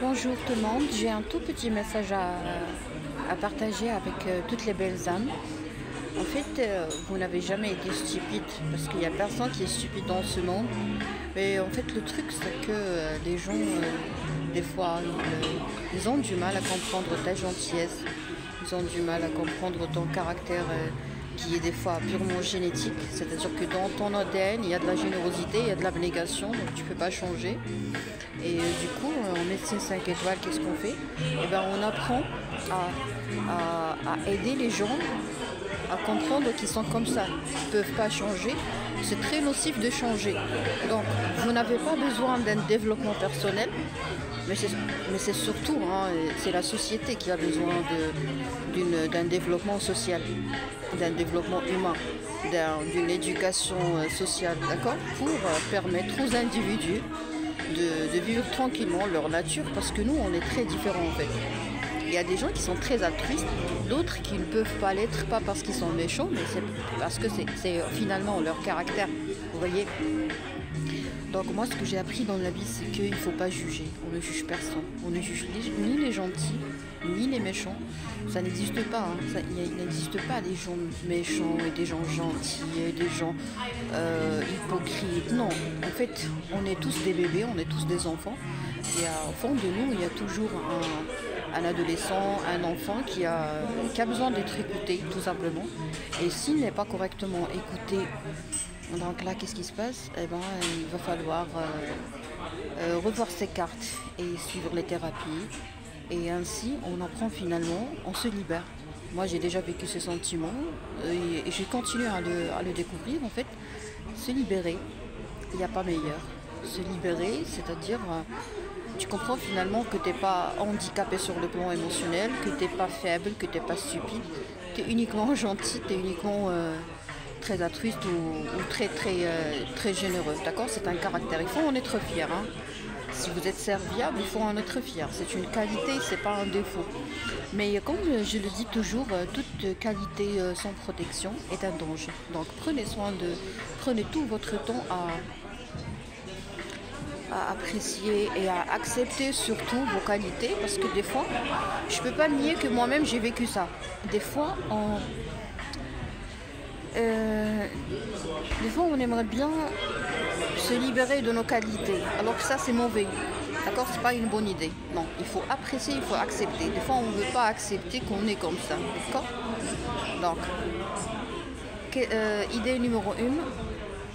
Bonjour tout le monde, j'ai un tout petit message à partager avec toutes les belles âmes. En fait, vous n'avez jamais été stupide, parce qu'il n'y a personne qui est stupide dans ce monde. Mais en fait, le truc, c'est que les gens, des fois, ils ont du mal à comprendre ta gentillesse. Ils ont du mal à comprendre ton caractère qui est des fois purement génétique. C'est-à-dire que dans ton ADN, il y a de la générosité, il y a de l'abnégation, donc tu ne peux pas changer. Et du coup, en médecine 5 étoiles, qu'est-ce qu'on fait? Eh ben, on apprend à aider les gens à comprendre qu'ils sont comme ça, ils ne peuvent pas changer. C'est très nocif de changer. Donc, vous n'avez pas besoin d'un développement personnel, mais c'est surtout, c'est la société qui a besoin d'un développement social, d'un développement humain, d'une éducation sociale, d'accord? Pour permettre aux individus de vivre tranquillement leur nature, parce que nous, on est très différents en fait. Il y a des gens qui sont très altruistes, d'autres qui ne peuvent pas l'être, pas parce qu'ils sont méchants, mais c'est parce que c'est finalement leur caractère. Vous voyez? Donc moi, ce que j'ai appris dans la vie, c'est qu'il ne faut pas juger. On ne juge personne. On ne juge ni les gentils, ni les méchants. Ça n'existe pas. Il n'existe pas des gens méchants et des gens gentils et des gens hypocrites. Non, en fait, on est tous des bébés, on est tous des enfants. Et au fond de nous, il y a toujours un adolescent, un enfant qui a besoin d'être écouté, tout simplement. Et s'il n'est pas correctement écouté, donc là, qu'est-ce qui se passe? Eh ben, il va falloir revoir ses cartes et suivre les thérapies. Et ainsi, on apprend finalement, on se libère. Moi, j'ai déjà vécu ce sentiment et j'ai continué à le découvrir. En fait, se libérer, il n'y a pas meilleur. Se libérer, c'est-à-dire, tu comprends finalement que tu n'es pas handicapé sur le plan émotionnel, que tu n'es pas faible, que tu n'es pas stupide. Tu es uniquement gentil, tu es uniquement très altruiste ou très généreux. D'accord? C'est un caractère. Il faut en être fier. Si vous êtes serviable, il faut en être fier. C'est une qualité, c'est pas un défaut. Mais comme je le dis toujours, toute qualité sans protection est un danger. Donc prenez tout votre temps à apprécier et à accepter surtout vos qualités, parce que des fois, je peux pas nier que moi-même j'ai vécu ça. Des fois, on aimerait bien se libérer de nos qualités, alors que ça c'est mauvais. D'accord? C'est pas une bonne idée. Non, il faut apprécier, il faut accepter. Des fois, on ne veut pas accepter qu'on est comme ça. D'accord? Donc, idée numéro 1,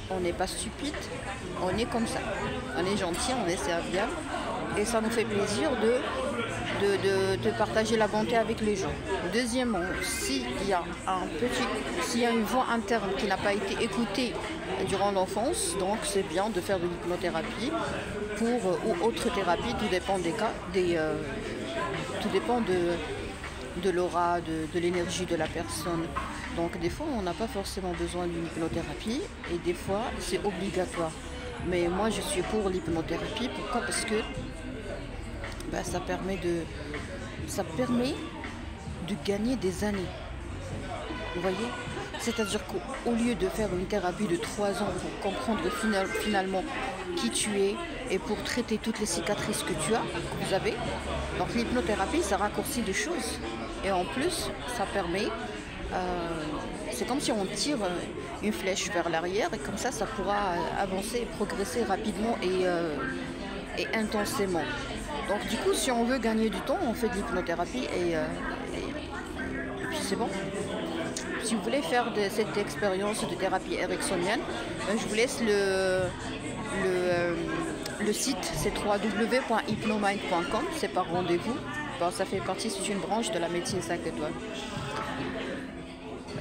on n'est pas stupide, on est comme ça. On est gentil, on est serviable. Et ça nous fait plaisir de partager la bonté avec les gens. Deuxièmement, s'il y a une voix interne qui n'a pas été écoutée durant l'enfance, donc c'est bien de faire de l'hypnothérapie ou autre thérapie, tout dépend des cas, tout dépend de l'aura, de l'énergie de la personne. Donc des fois, on n'a pas forcément besoin d'une hypnothérapie et des fois, c'est obligatoire. Mais moi, je suis pour l'hypnothérapie. Pourquoi? Parce que ça permet de gagner des années. Vous voyez? C'est-à-dire qu'au lieu de faire une thérapie de 3 ans pour comprendre finalement qui tu es et pour traiter toutes les cicatrices que vous avez, donc l'hypnothérapie, ça raccourcit les choses. Et en plus, ça permet, c'est comme si on tire une flèche vers l'arrière et comme ça pourra avancer et progresser rapidement et intensément. Donc du coup, si on veut gagner du temps, on fait de l'hypnothérapie et puis c'est bon. Si vous voulez faire cette expérience de thérapie ericksonienne, je vous laisse le site, c'est www.hypnomind.com, c'est par rendez-vous. Ça fait partie, c'est une branche de la médecine 5 étoiles.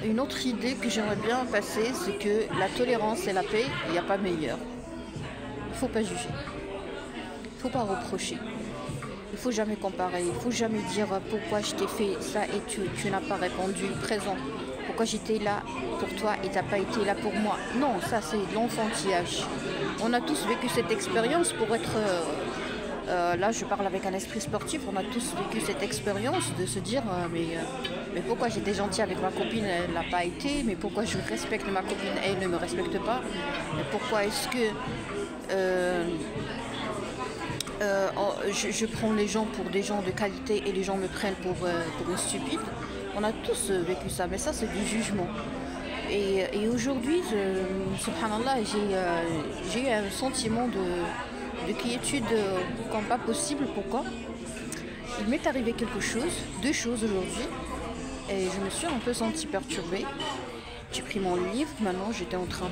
Une autre idée que j'aimerais bien passer, c'est que la tolérance et la paix, il n'y a pas meilleur. Il ne faut pas juger. Il ne faut pas reprocher. Il ne faut jamais comparer. Il ne faut jamais dire pourquoi je t'ai fait ça et tu n'as pas répondu présent. Pourquoi j'étais là pour toi et tu n'as pas été là pour moi. Non, ça c'est l'enfantillage. On a tous vécu cette expérience pour être... là, je parle avec un esprit sportif. On a tous vécu cette expérience de se dire mais pourquoi j'étais gentil avec ma copine, elle n'a pas été. Mais pourquoi je respecte ma copine, elle ne me respecte pas. Mais pourquoi est-ce que je prends les gens pour des gens de qualité et les gens me prennent pour une stupide. On a tous vécu ça, mais ça c'est du jugement. Et aujourd'hui, subhanallah, j'ai eu un sentiment de quiétude comme pas possible. Pourquoi? Il m'est arrivé quelque chose, deux choses aujourd'hui, et je me suis un peu sentie perturbée. J'ai pris mon livre, maintenant j'étais en train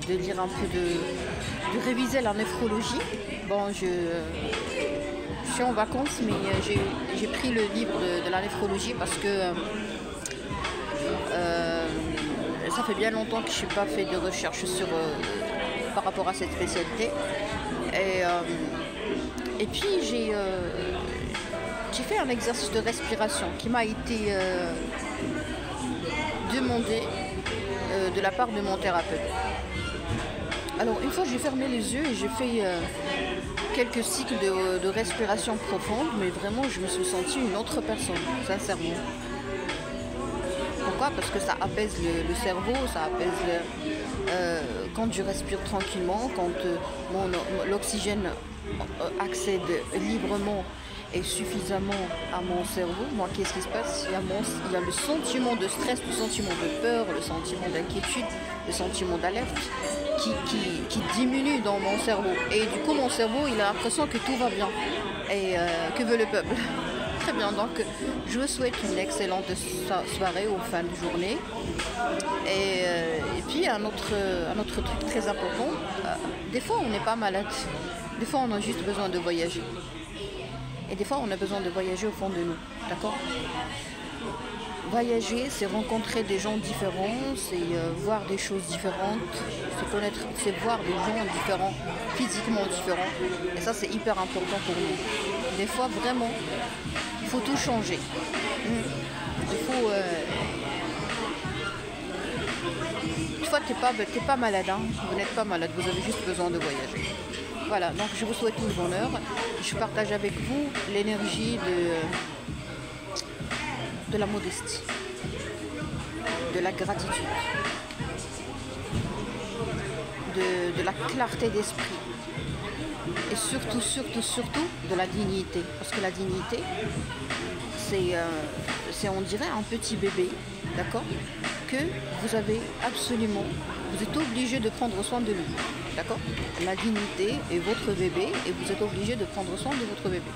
de lire un peu, de réviser la néphrologie. Bon, je suis en vacances, mais j'ai pris le livre de la néphrologie parce que ça fait bien longtemps que je n'ai pas fait de recherche par rapport à cette spécialité. Et puis j'ai fait un exercice de respiration qui m'a été demandé de la part de mon thérapeute. Alors une fois j'ai fermé les yeux et j'ai fait quelques cycles de respiration profonde, mais vraiment je me suis sentie une autre personne, sincèrement. Pourquoi? Parce que ça apaise le cerveau, ça apaise quand je respire tranquillement, quand l'oxygène accède librement et suffisamment à mon cerveau. Moi, qu'est-ce qui se passe? Il y a le sentiment de stress, le sentiment de peur, le sentiment d'inquiétude, le sentiment d'alerte qui diminue dans mon cerveau. Et du coup, mon cerveau, il a l'impression que tout va bien. Et que veut le peuple? Très bien, donc je vous souhaite une excellente soirée ou fin de journée. Et puis un autre truc très important, des fois on n'est pas malade, des fois on a juste besoin de voyager. Et des fois on a besoin de voyager au fond de nous, d'accord? Voyager, c'est rencontrer des gens différents, c'est voir des choses différentes, c'est connaître, c'est voir des gens différents, physiquement différents. Et ça c'est hyper important pour nous. Des fois vraiment, il faut tout changer. Il faut... Une fois t'es pas malade, hein. Vous n'êtes pas malade, vous avez juste besoin de voyager. Voilà, donc je vous souhaite tout le bonheur. Je partage avec vous l'énergie de la modestie, de la gratitude, de la clarté d'esprit et surtout de la dignité. Parce que la dignité, c'est on dirait un petit bébé, d'accord, que vous avez absolument, vous êtes obligé de prendre soin de lui, d'accord? La dignité est votre bébé et vous êtes obligé de prendre soin de votre bébé.